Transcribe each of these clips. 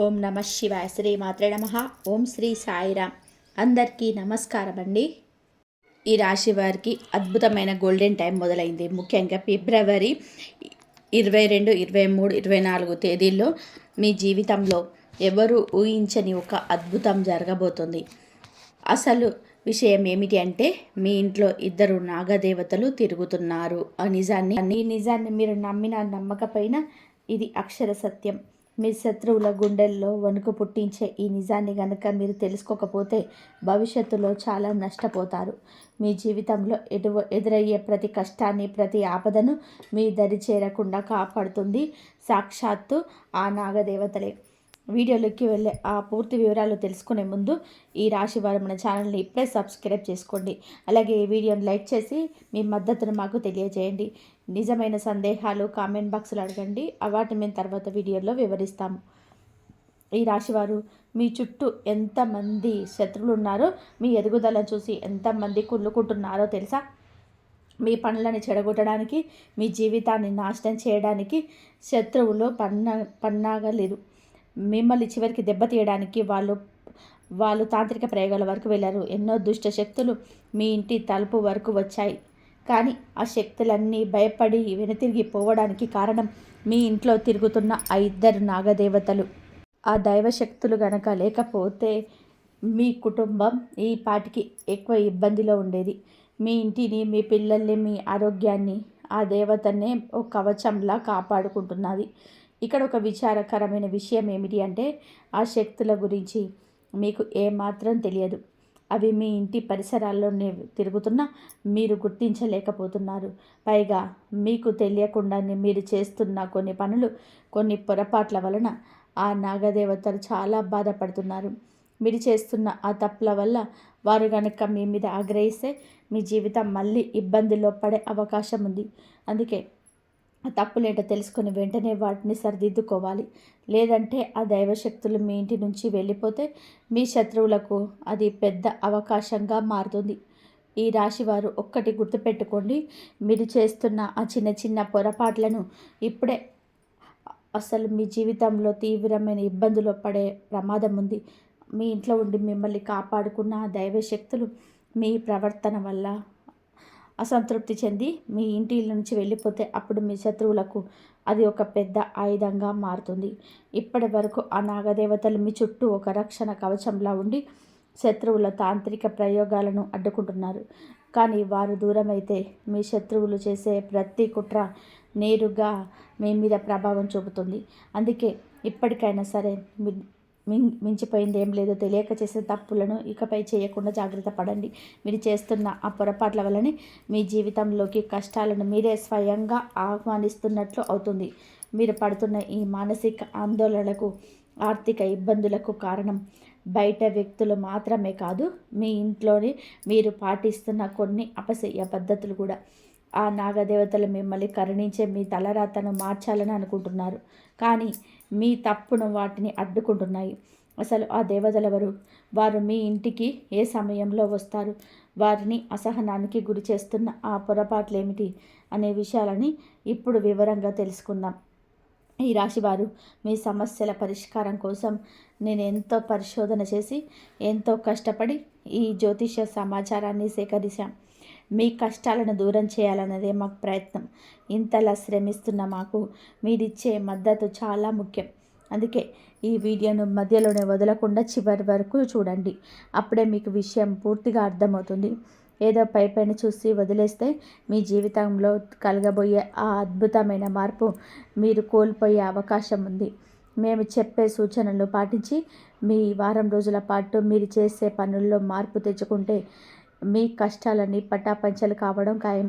ఓం నమ శివాయ. శ్రీ మాత్రే నమ. ఓం శ్రీ సాయిరామ్. అందరికీ నమస్కారం అండి. ఈ రాశి వారికి అద్భుతమైన గోల్డెన్ టైం మొదలైంది. ముఖ్యంగా ఫిబ్రవరి 22, 23, 24 తేదీల్లో మీ జీవితంలో ఎవరు ఊహించని ఒక అద్భుతం జరగబోతుంది. అసలు విషయం ఏమిటి అంటే, మీ ఇంట్లో ఇద్దరు నాగదేవతలు తిరుగుతున్నారు. ఈ నిజాన్ని మీరు నమ్మినా నమ్మకపోయినా ఇది అక్షర సత్యం. మీ శత్రువుల గుండెల్లో వణుకు పుట్టించే ఈ నిజాన్ని గనక మీరు తెలుసుకోకపోతే భవిష్యత్తులో చాలా నష్టపోతారు. మీ జీవితంలో ఎదురయ్యే ప్రతి కష్టాన్ని, ప్రతి ఆపదను మీ దరి చేరకుండా కాపాడుతుంది సాక్షాత్తు ఆ నాగదేవతలే. వీడియోలోకి వెళ్ళే ఆ పూర్తి వివరాలు తెలుసుకునే ముందు ఈ రాశి వారు మన ఛానల్ని ఇప్పుడే సబ్స్క్రైబ్ చేసుకోండి. అలాగే ఈ వీడియోని లైక్ చేసి మీ మద్దతును మాకు తెలియజేయండి. నిజమైన సందేహాలు కామెంట్ బాక్స్లో అడగండి, వాటిని మేము తర్వాత వీడియోలో వివరిస్తాము. ఈ రాశివారు మీ చుట్టూ ఎంతమంది శత్రువులు ఉన్నారో, మీ ఎదుగుదలను చూసి ఎంతమంది కుళ్ళుకుంటున్నారో తెలుసా? మీ పనులను చెడగొట్టడానికి, మీ జీవితాన్ని నాశనం చేయడానికి శత్రువులు పన్నాగలేదు. మిమ్మల్ని చివరికి దెబ్బతీయడానికి వాళ్ళు తాంత్రిక ప్రయోగాల వరకు వెళ్ళారు. ఎన్నో దుష్ట శక్తులు మీ ఇంటి తలుపు వరకు వచ్చాయి. కానీ ఆ శక్తులన్నీ భయపడి వెనుతిరిగి పోవడానికి కారణం మీ ఇంట్లో తిరుగుతున్న ఆ ఇద్దరు నాగదేవతలు. ఆ దైవశక్తులు గనక లేకపోతే మీ కుటుంబం ఈ పాటికి ఎక్కువ ఇబ్బందిలో ఉండేది. మీ ఇంటిని, మీ పిల్లల్ని, మీ ఆరోగ్యాన్ని ఆ దేవతనే ఒక కవచంలా కాపాడుకుంటున్నది. ఇక్కడ ఒక విచారకరమైన విషయం ఏమిటి అంటే, ఆ శక్తుల గురించి మీకు ఏమాత్రం తెలియదు. అవి మీ ఇంటి పరిసరాల్లోనే తిరుగుతున్నా మీరు గుర్తించలేకపోతున్నారు. పైగా మీకు తెలియకుండానే మీరు చేస్తున్న కొన్ని పనులు, కొన్ని పొరపాట్ల వలన ఆ నాగదేవతలు చాలా బాధపడుతున్నారు. మీరు చేస్తున్న ఆ తప్పుల వల్ల వారు కనుక మీ మీద ఆగ్రహిస్తే మీ జీవితం మళ్ళీ ఇబ్బందిలో పడే అవకాశం ఉంది. అందుకే ఆ తప్పులేంటో తెలుసుకొని వెంటనే వాటిని సరిదిద్దుకోవాలి. లేదంటే ఆ దైవశక్తులు మీ ఇంటి నుంచి వెళ్ళిపోతే మీ శత్రువులకు అది పెద్ద అవకాశంగా మారుతుంది. ఈ రాశివారు ఒక్కటి గుర్తుపెట్టుకోండి, మీరు చేస్తున్న ఆ చిన్న చిన్న పొరపాట్లను ఇప్పుడే అసలు మీ జీవితంలో తీవ్రమైన ఇబ్బందులు పడే ప్రమాదం ఉంది. మీ ఇంట్లో ఉండి మిమ్మల్ని కాపాడుకున్న ఆ దైవశక్తులు మీ ప్రవర్తన వల్ల అసంతృప్తి చెంది మీ ఇంటి నుంచి వెళ్ళిపోతే అప్పుడు మీ శత్రువులకు అది ఒక పెద్ద ఆయుధంగా మారుతుంది. ఇప్పటి వరకు ఆ నాగదేవతలు మీ చుట్టూ ఒక రక్షణ కవచంలా ఉండి శత్రువుల తాంత్రిక ప్రయోగాలను అడ్డుకుంటున్నారు. కానీ వారు దూరమైతే మీ శత్రువులు చేసే ప్రతి కుట్ర నేరుగా మీ మీద ప్రభావం చూపుతుంది. అందుకే ఇప్పటికైనా సరే మించిపోయింది ఏం లేదో తెలియక చేసే తప్పులను ఇకపై చేయకుండా జాగ్రత్త పడండి. మీరు చేస్తున్న ఆ పొరపాట్ల వల్లనే మీ జీవితంలోకి కష్టాలను మీరే స్వయంగా ఆహ్వానిస్తున్నట్లు అవుతుంది. మీరు పడుతున్న ఈ మానసిక ఆందోళనలకు, ఆర్థిక ఇబ్బందులకు కారణం బయట వ్యక్తులు మాత్రమే కాదు, మీ ఇంట్లోనే మీరు పాటిస్తున్న కొన్ని అపశయ్య పద్ధతులు కూడా. ఆ నాగదేవతలు మిమ్మల్ని కరుణించే మీ తలరాతను మార్చాలని అనుకుంటున్నారు, కానీ మీ తప్పును వాటిని అడ్డుకుంటున్నాయి. అసలు ఆ దేవతలెవరు? వారు మీ ఇంటికి ఏ సమయంలో వస్తారు? వారిని అసహనానికి గురి చేస్తున్న ఆ పొరపాట్లేమిటి అనే విషయాలని ఇప్పుడు వివరంగా తెలుసుకుందాం. ఈ రాశివారు మీ సమస్యల పరిష్కారం కోసం నేను ఎంతో పరిశోధన చేసి, ఎంతో కష్టపడి ఈ జ్యోతిష సమాచారాన్ని సేకరించాం. మీ కష్టాలను దూరం చేయాలన్నదే మాకు ప్రయత్నం. ఇంతలా శ్రమిస్తున్న మాకు మీరిచ్చే మద్దతు చాలా ముఖ్యం. అందుకే ఈ వీడియోను మధ్యలోనే వదలకుండా చివరి వరకు చూడండి. అప్పుడే మీకు విషయం పూర్తిగా అర్థమవుతుంది. ఏదో పైపైన చూసి వదిలేస్తే మీ జీవితంలో కలగబోయే ఆ అద్భుతమైన మార్పు మీరు కోల్పోయే అవకాశం ఉంది. మేము చెప్పే సూచనలు పాటించి మీ వారం రోజుల పాటు మీరు చేసే పనుల్లో మార్పు తెచ్చుకుంటే మీ కష్టాలన్నీ పటాపంచలు కావడం ఖాయం.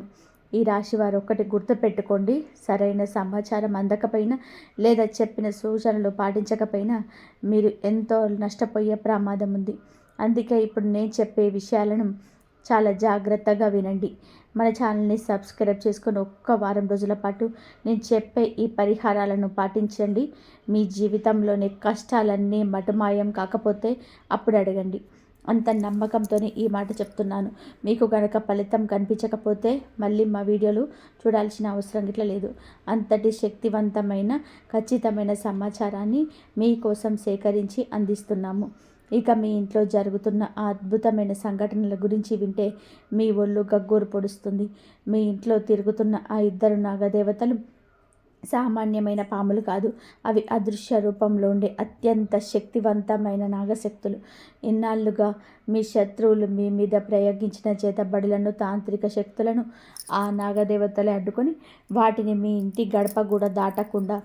ఈ రాశి వారు ఒక్కటి గుర్తుపెట్టుకోండి, సరైన సమాచారం అందకపోయినా లేదా చెప్పిన సూచనలు పాటించకపోయినా మీరు ఎంతో నష్టపోయే ప్రమాదం ఉంది. అందుకే ఇప్పుడు నేను చెప్పే విషయాలను చాలా జాగ్రత్తగా వినండి. మన ఛానల్ని సబ్స్క్రైబ్ చేసుకొని ఒక్క వారం రోజుల పాటు నేను చెప్పే ఈ పరిహారాలను పాటించండి. మీ జీవితంలోని కష్టాలన్నీ మటుమాయం కాకపోతే అప్పుడు అడగండి. అంత నమ్మకంతోనే ఈ మాట చెప్తున్నాను. మీకు కనుక ఫలితం కనిపించకపోతే మళ్ళీ మా వీడియోలు చూడాల్సిన అవసరం గిట్ల లేదు. అంతటి శక్తివంతమైన ఖచ్చితమైన సమాచారాన్ని మీకోసం సేకరించి అందిస్తున్నాము. ఇక మీ ఇంట్లో జరుగుతున్న ఆ అద్భుతమైన సంఘటనల గురించి వింటే మీ ఒళ్ళు గగ్గోరు పొడుస్తుంది. మీ ఇంట్లో తిరుగుతున్న ఆ ఇద్దరు నాగదేవతలు సామాన్యమైన పాములు కాదు. అవి అదృశ్య రూపంలో ఉండే అత్యంత శక్తివంతమైన నాగశక్తులు. ఇన్నాళ్ళుగా మీ శత్రువులు మీ మీద ప్రయోగించిన చేతబడులను, తాంత్రిక శక్తులను ఆ నాగదేవతలే అడ్డుకొని వాటిని మీ ఇంటి గడప కూడా దాటకుండా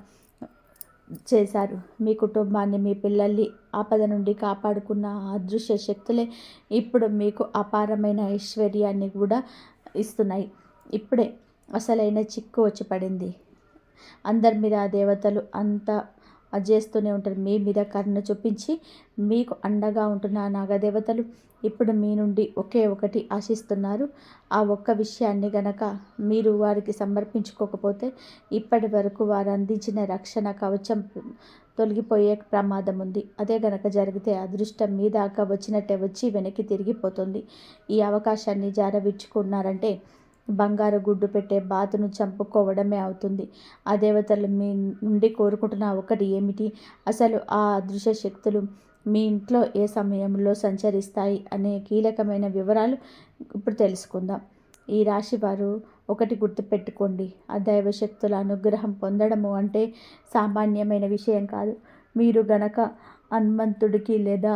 చేశారు. మీ కుటుంబాన్ని, మీ పిల్లల్ని ఆపద నుండి కాపాడుకున్న ఆ అదృశ్య శక్తులే ఇప్పుడు మీకు అపారమైన ఐశ్వర్యాన్ని కూడా ఇస్తున్నాయి. ఇప్పుడే అసలైన చిక్కు వచ్చి పడింది. అందరి మీద ఆ దేవతలు అంతా చేస్తూనే ఉంటారు. మీ మీద కరుణ చూపించి మీకు అండగా ఉంటున్న ఆ నాగదేవతలు ఇప్పుడు మీ నుండి ఒకే ఒకటి ఆశిస్తున్నారు. ఆ ఒక్క విషయాన్ని గనక మీరు వారికి సమర్పించుకోకపోతే ఇప్పటి వరకు వారు అందించిన రక్షణ కవచం తొలగిపోయే ప్రమాదం ఉంది. అదే గనక జరిగితే అదృష్టం మీ దాకా వచ్చినట్టే వచ్చి వెనక్కి తిరిగిపోతుంది. ఈ అవకాశాన్ని జారవిడ్చుకున్నారంటే బంగారు గుడ్డు పెట్టే బాతును చంపుకోవడమే అవుతుంది. ఆ దేవతలు మీ నుండి కోరుకుంటున్న ఒకటి ఏమిటి? అసలు ఆ అదృశ్య శక్తులు మీ ఇంట్లో ఏ సమయంలో సంచరిస్తాయి అనే కీలకమైన వివరాలు ఇప్పుడు తెలుసుకుందాం. ఈ రాశి వారు ఒకటి గుర్తుపెట్టుకోండి. ఆ దైవశక్తుల అనుగ్రహం పొందడము అంటే సామాన్యమైన విషయం కాదు. మీరు గనక హనుమంతుడికి లేదా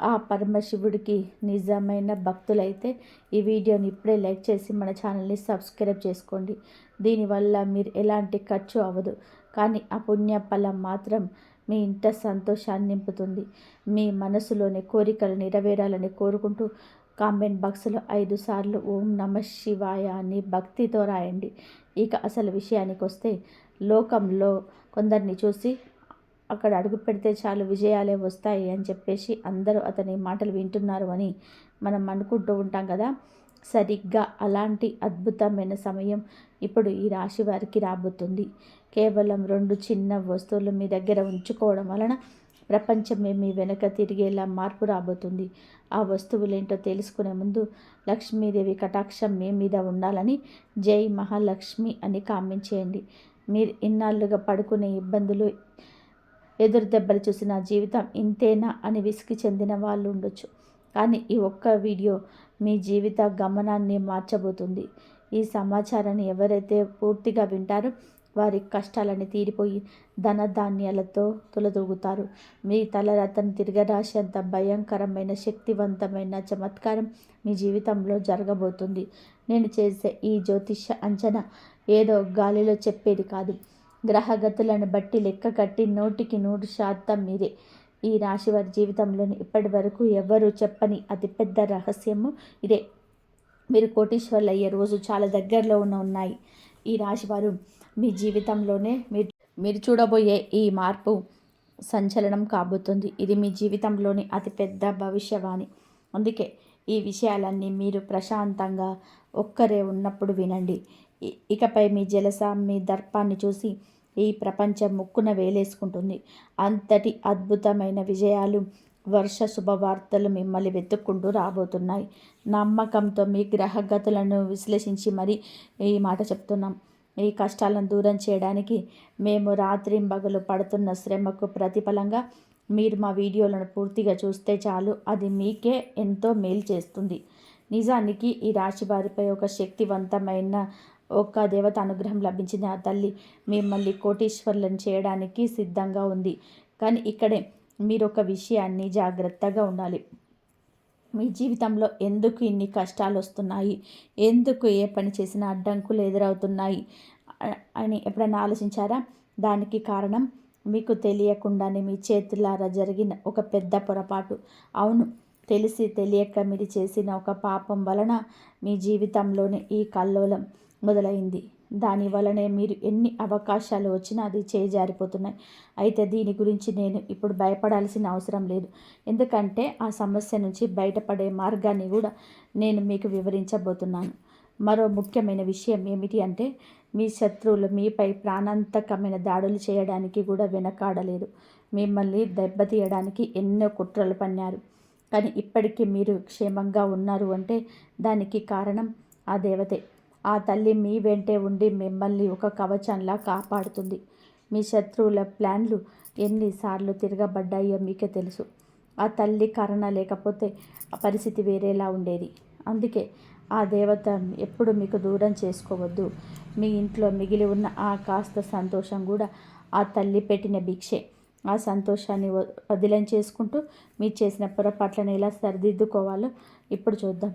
ఆ పరమశివుడికి నిజమైన భక్తులైతే ఈ వీడియోని ఇప్పుడే లైక్ చేసి మన ఛానల్ని సబ్స్క్రైబ్ చేసుకోండి. దీనివల్ల మీరు ఎలాంటి ఖర్చు అవ్వదు, కానీ ఆ పుణ్య ఫలం మాత్రం మీ ఇంట సంతోషాన్ని నింపుతుంది. మీ మనసులోని కోరికలు నెరవేరాలని కోరుకుంటూ కామెంట్ బాక్స్లో 5 సార్లు ఓం నమ శివాయ అని భక్తితో రాయండి. ఇక అసలు విషయానికి వస్తే, లోకంలో కొందరిని చూసి అక్కడ అడుగు పెడితే చాలు విజయాలే వస్తాయి అని చెప్పేసి అందరూ అతని మాటలు వింటున్నారు అని మనం అనుకుంటూ ఉంటాం కదా. సరిగ్గా అలాంటి అద్భుతమైన సమయం ఇప్పుడు ఈ రాశి వారికి రాబోతుంది. కేవలం 2 చిన్న వస్తువులు మీ దగ్గర ఉంచుకోవడం వలన ప్రపంచమే మీ వెనక తిరిగేలా మార్పు రాబోతుంది. ఆ వస్తువులేంటో తెలుసుకునే ముందు లక్ష్మీదేవి కటాక్షం మీ మీద ఉండాలని జై మహాలక్ష్మి అని కామెంట్ చేయండి. మీరు ఇన్నాళ్ళుగా పడుకునే ఇబ్బందులు, ఎదురు దెబ్బలు చూసి నా జీవితం ఇంతేనా అని విసిగి చెందిన వాళ్ళు ఉండొచ్చు. కానీ ఈ ఒక్క వీడియో మీ జీవిత గమనాన్ని మార్చబోతుంది. ఈ సమాచారాన్ని ఎవరైతే పూర్తిగా వింటారో వారి కష్టాలని తీరిపోయి ధనధాన్యాలతో తులదూగుతారు. మీ తలరాతను తిరగరాసేంత భయంకరమైన శక్తివంతమైన చమత్కారం మీ జీవితంలో జరగబోతుంది. నేను చేసే ఈ జ్యోతిష అంచనా ఏదో గాలిలో చెప్పేది కాదు. గ్రహగతులను బట్టి లెక్క కట్టి 100% మీరే. ఈ రాశి వారి జీవితంలోని ఇప్పటి వరకు ఎవరు చెప్పని అతిపెద్ద రహస్యము ఇదే. మీరు కోటీశ్వర్లు అయ్యే రోజు చాలా దగ్గరలో ఉన్నాయి. ఈ రాశివారు మీ జీవితంలోనే మీరు చూడబోయే ఈ మార్పు సంచలనం కాబోతుంది. ఇది మీ జీవితంలోని అతిపెద్ద భవిష్యవాణి. అందుకే ఈ విషయాలన్నీ మీరు ప్రశాంతంగా ఒక్కరే ఉన్నప్పుడు వినండి. ఇకపై మీ జలస, మీ దర్పాన్ని చూసి ఈ ప్రపంచం ముక్కున వేలేసుకుంటుంది. అంతటి అద్భుతమైన విజయాలు, వర్ష శుభవార్తలు మిమ్మల్ని వెతుక్కుంటూ రాబోతున్నాయి. నమ్మకంతో మీ గ్రహగతులను విశ్లేషించి మరి ఈ మాట చెప్తున్నాం. ఈ కష్టాలను దూరం చేయడానికి మేము రాత్రింబగలు పడుతున్న శ్రమకు ప్రతిఫలంగా మీరు మా వీడియోలను పూర్తిగా చూస్తే చాలు, అది మీకే ఎంతో మేలు చేస్తుంది. నిజానికి ఈ రాశి వారిపై ఒక శక్తివంతమైన ఒక దేవత అనుగ్రహం లభించింది. ఆ తల్లి మిమ్మల్ని కోటీశ్వర్లను చేయడానికి సిద్ధంగా ఉంది. కానీ ఇక్కడే మీరు ఒక విషయాన్ని జాగ్రత్తగా ఉండాలి. మీ జీవితంలో ఎందుకు ఇన్ని కష్టాలు వస్తున్నాయి, ఎందుకు ఏ పని చేసినా అడ్డంకులు ఎదురవుతున్నాయి అని ఎప్పుడైనా ఆలోచించారా? దానికి కారణం మీకు తెలియకుండానే మీ చేతులారా జరిగిన ఒక పెద్ద పొరపాటు. అవును, తెలిసి తెలియక మీరు చేసిన ఒక పాపం వలన మీ జీవితంలోనే ఈ కల్లోలం మొదలైంది. దాని వలనే మీరు ఎన్ని అవకాశాలు వచ్చినా అది చేజారిపోతున్నాయి. అయితే దీని గురించి నేను ఇప్పుడు భయపడాల్సిన అవసరం లేదు. ఎందుకంటే ఆ సమస్య నుంచి బయటపడే మార్గాన్ని కూడా నేను మీకు వివరించబోతున్నాను. మరో ముఖ్యమైన విషయం ఏమిటి అంటే, మీ శత్రువులు మీపై ప్రాణాంతకమైన దాడులు చేయడానికి కూడా వెనకాడలేదు. మిమ్మల్ని దెబ్బతీయడానికి ఎన్నో కుట్రలు పన్నారు. కానీ ఇప్పటికీ మీరు క్షేమంగా ఉన్నారు అంటే దానికి కారణం ఆ దేవతే. ఆ తల్లి మీ వెంటే ఉండి మిమ్మల్ని ఒక కవచంలా కాపాడుతుంది. మీ శత్రువుల ప్లాన్లు ఎన్నిసార్లు తిరగబడ్డాయో మీకే తెలుసు. ఆ తల్లి కరుణ లేకపోతే ఆ పరిస్థితి వేరేలా ఉండేది. అందుకే ఆ దేవత ఎప్పుడు మీకు దూరం చేసుకోవద్దు. మీ ఇంట్లో మిగిలి ఉన్న ఆ కాస్త సంతోషం కూడా ఆ తల్లి పెట్టిన భిక్షే. ఆ సంతోషాన్ని వదిలం చేసుకుంటూ మీరు చేసిన పొరపాట్లను ఎలా సరిదిద్దుకోవాలో ఇప్పుడు చూద్దాం.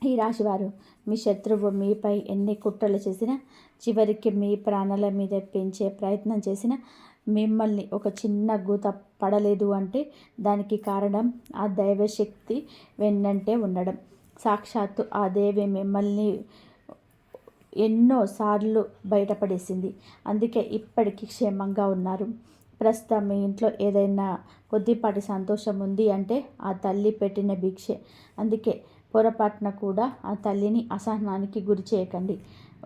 ఈ రాశివారు, మీ శత్రువు మీపై ఎన్ని కుట్రలు చేసినా, చివరికి మీ ప్రాణాల మీద పెంచే ప్రయత్నం చేసినా మిమ్మల్ని ఒక చిన్న గూత పడలేదు అంటే దానికి కారణం ఆ దైవశక్తి వెన్నంటే ఉండడం. సాక్షాత్తు ఆ దేవి మిమ్మల్ని ఎన్నోసార్లు బయటపడేసింది. అందుకే ఇప్పటికీ క్షేమంగా ఉన్నారు. ప్రస్తుతం మీ ఇంట్లో ఏదైనా కొద్దిపాటి సంతోషం ఉంది అంటే ఆ తల్లి పెట్టిన భిక్షే. అందుకే పొరపాటున కూడా ఆ తల్లిని అసహనానికి గురి చేయకండి.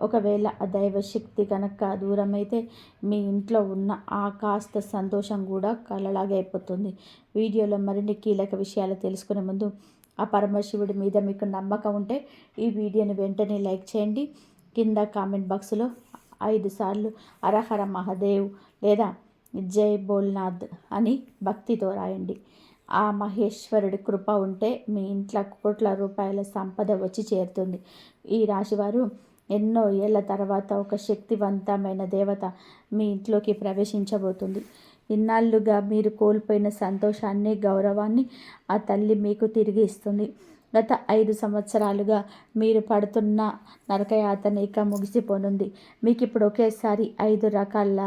ఒకవేళ ఆ దైవశక్తి కనుక దూరమైతే మీ ఇంట్లో ఉన్న ఆ కాస్త సంతోషం కూడా కలలాగా అయిపోతుంది. వీడియోలో మరిన్ని కీలక విషయాలు తెలుసుకునే ముందు ఆ పరమశివుడి మీద మీకు నమ్మకం ఉంటే ఈ వీడియోని వెంటనే లైక్ చేయండి. కింద కామెంట్ బాక్స్లో 5 సార్లు హరహర మహాదేవ్ లేదా జై బోల్నాథ్ అని భక్తితో రాయండి. ఆ మహేశ్వరుడి కృప ఉంటే మీ ఇంట్లో కోట్ల రూపాయల సంపద వచ్చి చేరుతుంది. ఈ రాశివారు ఎన్నో ఏళ్ల తర్వాత ఒక శక్తివంతమైన దేవత మీ ఇంట్లోకి ప్రవేశించబోతుంది. ఇన్నాళ్ళుగా మీరు కోల్పోయిన సంతోషాన్ని, గౌరవాన్ని ఆ తల్లి మీకు తిరిగి ఇస్తుంది. గత 5 సంవత్సరాలుగా మీరు పడుతున్న నరకయాతన ఇక ముగిసిపోనుంది. మీకు ఇప్పుడు ఒకేసారి 5 రకాల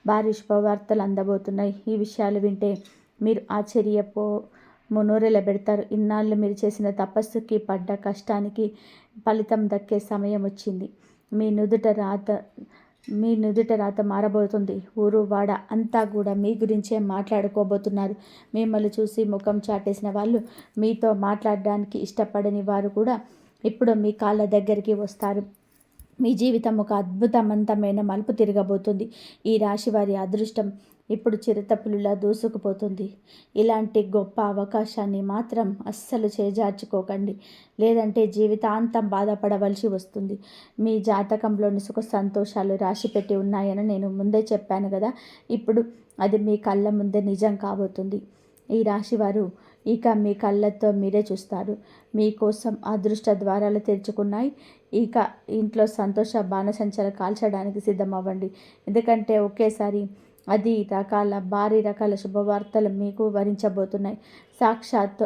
భారీ శుభవార్తలు అందబోతున్నాయి. ఈ విషయాలు వింటే మీరు నోరెళ్ళబెడతారు. ఇన్నాళ్ళు మీరు చేసిన తపస్సుకి, పడ్డ కష్టానికి ఫలితం దక్కే సమయం వచ్చింది. మీ నుదుట రాత మారబోతుంది. ఊరు వాడ అంతా కూడా మీ గురించే మాట్లాడుకోబోతున్నారు. మిమ్మల్ని చూసి ముఖం చాటేసిన వాళ్ళు, మీతో మాట్లాడడానికి ఇష్టపడని వారు కూడా ఇప్పుడు మీ కాళ్ళ దగ్గరికి వస్తారు. మీ జీవితం ఒక అద్భుతవంతమైన మలుపు తిరగబోతుంది. ఈ రాశి వారి అదృష్టం ఇప్పుడు చిరుతపులిలా దూసుకుపోతుంది. ఇలాంటి గొప్ప అవకాశాన్ని మాత్రం అస్సలు చేజార్చుకోకండి. లేదంటే జీవితాంతం బాధపడవలసి వస్తుంది. మీ జాతకంలోని సుఖ సంతోషాలు రాసిపెట్టి ఉన్నాయని నేను ముందే చెప్పాను కదా. ఇప్పుడు అది మీ కళ్ళ ముందే నిజం కాబోతుంది. ఈ రాశివారు ఇక మీ కళ్ళతో మీరే చూస్తారు. మీకోసం అదృష్ట ద్వారాలు తెరుచుకున్నాయి. ఇక ఇంట్లో సంతోష బాణసంచలు కాల్చడానికి సిద్ధమవ్వండి. ఎందుకంటే ఒకేసారి భారీ రకాల శుభవార్తలు మీకు వరించబోతున్నాయి. సాక్షాత్తు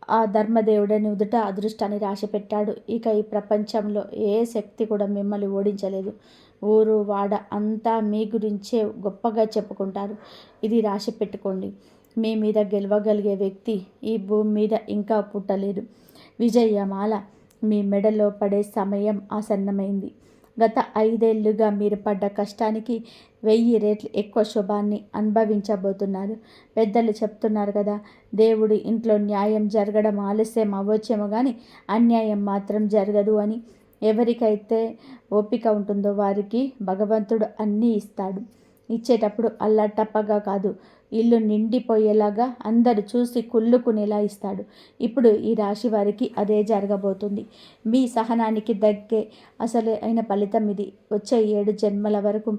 ఆ ధర్మదేవుడని ఉదుట అదృష్టాన్ని రాసిపెట్టాడు. ఇక ఈ ప్రపంచంలో ఏ శక్తి కూడా మిమ్మల్ని ఓడించలేదు. ఊరు వాడ అంతా మీ గురించే గొప్పగా చెప్పుకుంటారు. ఇది రాసి పెట్టుకోండి. మీ మీద గెలవగలిగే వ్యక్తి ఈ భూమి మీద ఇంకా పుట్టలేదు. విజయమాల మీ మెడలో పడే సమయం ఆసన్నమైంది. గత 5 ఏళ్లుగా మీరు పడ్డ కష్టానికి 1000 రెట్లు ఎక్కువ శుభాన్ని అనుభవించబోతున్నారు. పెద్దలు చెప్తున్నారు కదా, దేవుడి ఇంట్లో న్యాయం జరగడం ఆలస్యం అవ్వచ్చేమో కానీ అన్యాయం మాత్రం జరగదు అని. ఎవరికైతే ఓపిక ఉంటుందో వారికి భగవంతుడు అన్నీ ఇస్తాడు. ఇచ్చేటప్పుడు అల్లాటప్పగా కాదు, ఇల్లు నిండిపోయేలాగా అందరు చూసి కుళ్ళుకునేలా ఇస్తాడు. ఇప్పుడు ఈ రాశి వారికి అదే జరగబోతుంది. మీ సహనానికి దగ్గే అసలు అయిన ఫలితం ఇది. వచ్చే 7 జన్మల వరకు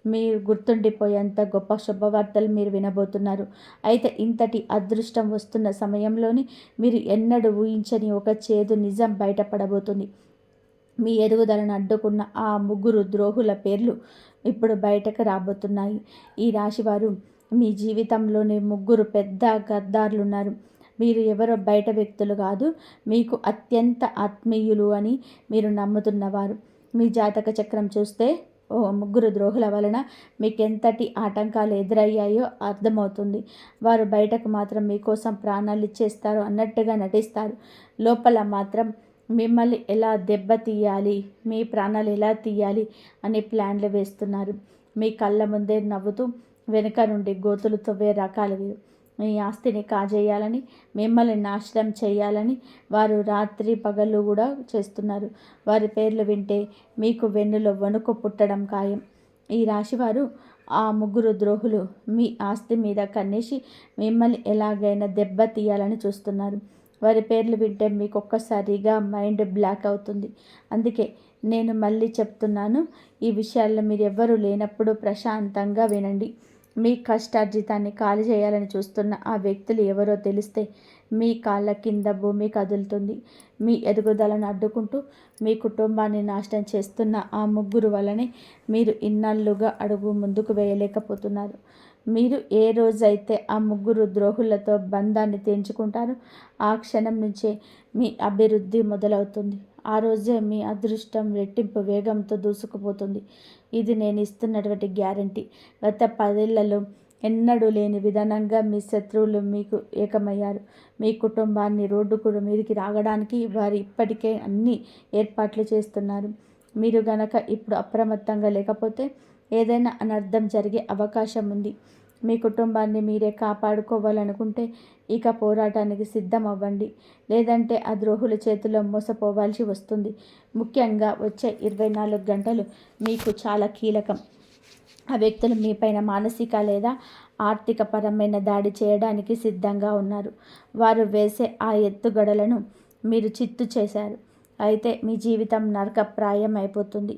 మీరు గుర్తుండిపోయేంత గొప్ప శుభవార్తలు మీరు వినబోతున్నారు. అయితే ఇంతటి అదృష్టం వస్తున్న సమయంలోని మీరు ఎన్నడూ ఊహించని ఒక చేదు నిజం బయటపడబోతుంది. మీ ఎదుగుదలను అడ్డుకున్న ఆ 3 ద్రోహుల పేర్లు ఇప్పుడు బయటకు రాబోతున్నాయి. ఈ రాశివారు, మీ జీవితంలోని 3 పెద్ద గద్దార్లున్నారు. మీరు ఎవరో బయట వ్యక్తులు కాదు, మీకు అత్యంత ఆత్మీయులు అని మీరు నమ్ముతున్నవారు. మీ జాతక చక్రం చూస్తే 3 ద్రోహుల వలన మీకెంతటి ఆటంకాలు ఎదురయ్యాయో అర్థమవుతుంది. వారు బయటకు మాత్రం మీకోసం ప్రాణాలు ఇచ్చేస్తారు అన్నట్టుగా నటిస్తారు. లోపల మాత్రం మిమ్మల్ని ఎలా దెబ్బతీయాలి, మీ ప్రాణాలు ఎలా తీయాలి అనే ప్లాన్లు వేస్తున్నారు. మీ కళ్ళ ముందే నవ్వుతూ వెనుక నుండి గోతులు తవ్వే రకాలు వీరు. మీ ఆస్తిని కాజేయాలని, మిమ్మల్ని నాశనం చేయాలని వారు రాత్రి పగళ్ళు కూడా చేస్తున్నారు. వారి పేర్లు వింటే మీకు వెన్నులో వణుకు పుట్టడం ఖాయం. ఈ రాశివారు ఆ ముగ్గురు ద్రోహులు మీ ఆస్తి మీద కన్నేసి మిమ్మల్ని ఎలాగైనా దెబ్బతీయాలని చూస్తున్నారు. వారి పేర్లు వింటే మీకు ఒక్కసారిగా మైండ్ బ్లాక్ అవుతుంది. అందుకే నేను మళ్ళీ చెప్తున్నాను, ఈ విషయాల్లో మీరెవ్వరూ లేనప్పుడు ప్రశాంతంగా వినండి. మీ కష్టార్జితాన్ని ఖాళీ చేయాలని చూస్తున్న ఆ వ్యక్తులు ఎవరో తెలిస్తే మీ కాళ్ళ కింద భూమి కదులుతుంది. మీ ఎదుగుదలను అడ్డుకుంటూ మీ కుటుంబాన్ని నాశనం చేస్తున్న ఆ ముగ్గురు వల్లనే మీరు ఇన్నాళ్లుగా అడుగు ముందుకు వేయలేకపోతున్నారు. మీరు ఏ రోజైతే ఆ ముగ్గురు ద్రోహులతో బంధాన్ని తెంచుకుంటారో ఆ క్షణం నుంచే మీ అభివృద్ధి మొదలవుతుంది. ఆ రోజే మీ అదృష్టం రెట్టింపు వేగంతో దూసుకుపోతుంది. ఇది నేను ఇస్తున్నటువంటి గ్యారంటీ. గత 10 ఏళ్లలో ఎన్నడూ లేని విధానంగా మీ శత్రువులు మీకు ఏకమయ్యారు. మీ కుటుంబాన్ని రోడ్డుకు మీదికి రాగడానికి వారు ఇప్పటికే అన్ని ఏర్పాట్లు చేస్తున్నారు. మీరు గనక ఇప్పుడు అప్రమత్తంగా లేకపోతే ఏదైనా అనర్థం జరిగే అవకాశం ఉంది. మీ కుటుంబాన్ని మీరే కాపాడుకోవాలనుకుంటే ఇక పోరాటానికి సిద్ధం అవ్వండి. లేదంటే ఆ ద్రోహుల చేతిలో మోసపోవాల్సి వస్తుంది. ముఖ్యంగా వచ్చే 24 గంటలు మీకు చాలా కీలకం. ఆ వ్యక్తులు మీపైన మానసిక లేదా ఆర్థిక పరమైన దాడి చేయడానికి సిద్ధంగా ఉన్నారు. వారు వేసే ఆ ఎత్తుగడలను మీరు చిత్తు చేశారు. అయితే మీ జీవితం నరకప్రాయం అయిపోతుంది.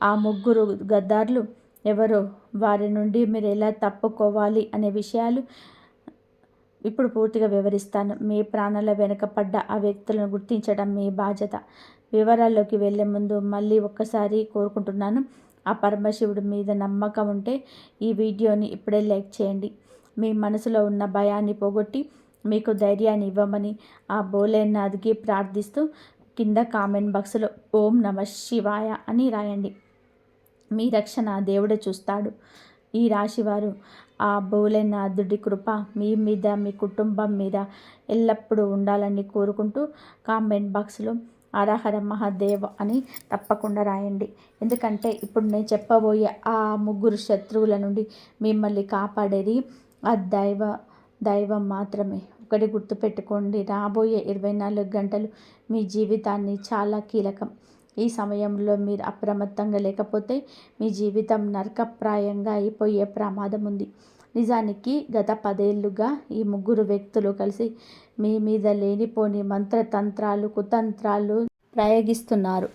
ఆ ముగ్గురు గద్దార్లు ఎవరో, వారి నుండి మీరు ఎలా తప్పుకోవాలి అనే విషయాలు ఇప్పుడు పూర్తిగా వివరిస్తాను. మీ ప్రాణాల వెనుక పడ్డ ఆ వ్యక్తులను గుర్తించడం మీ బాధ్యత. వివరాల్లోకి వెళ్లే ముందు మళ్ళీ ఒక్కసారి కోరుకుంటున్నాను, ఆ పరమశివుడి మీద నమ్మకం ఉంటే ఈ వీడియోని ఇప్పుడే లైక్ చేయండి. మీ మనసులో ఉన్న భయాన్ని పోగొట్టి మీకు ధైర్యాన్ని ఇవ్వమని ఆ భోలేనాథ్కి ప్రార్థిస్తూ కింద కామెంట్ బాక్స్లో ఓం నమః శివాయ అని రాయండి. మీ రక్షణ దేవుడే చూస్తాడు. ఈ రాశివారు ఆ భోలేనాథుడి కృప మీ మీద, మీ కుటుంబం మీద ఎల్లప్పుడూ ఉండాలని కోరుకుంటూ కామెంట్ బాక్స్లో హరహర మహాదేవ్ అని తప్పకుండా రాయండి. ఎందుకంటే ఇప్పుడు నేను చెప్పబోయే ఆ ముగ్గురు శత్రువుల నుండి మిమ్మల్ని కాపాడేది ఆ దైవం మాత్రమే. ఒకటి గుర్తుపెట్టుకోండి, రాబోయే 24 గంటలు మీ జీవితాన్ని చాలా కీలకం. ఈ సమయంలో మీరు అప్రమత్తంగా లేకపోతే మీ జీవితం నరకప్రాయంగా అయిపోయే ప్రమాదం ఉంది. నిజానికి గత 10 ఏళ్లుగా ఈ ముగ్గురు వ్యక్తులు కలిసి మీ మీద లేనిపోని మంత్రతంత్రాలు, కుతంత్రాలు ప్రయోగిస్తున్నారు.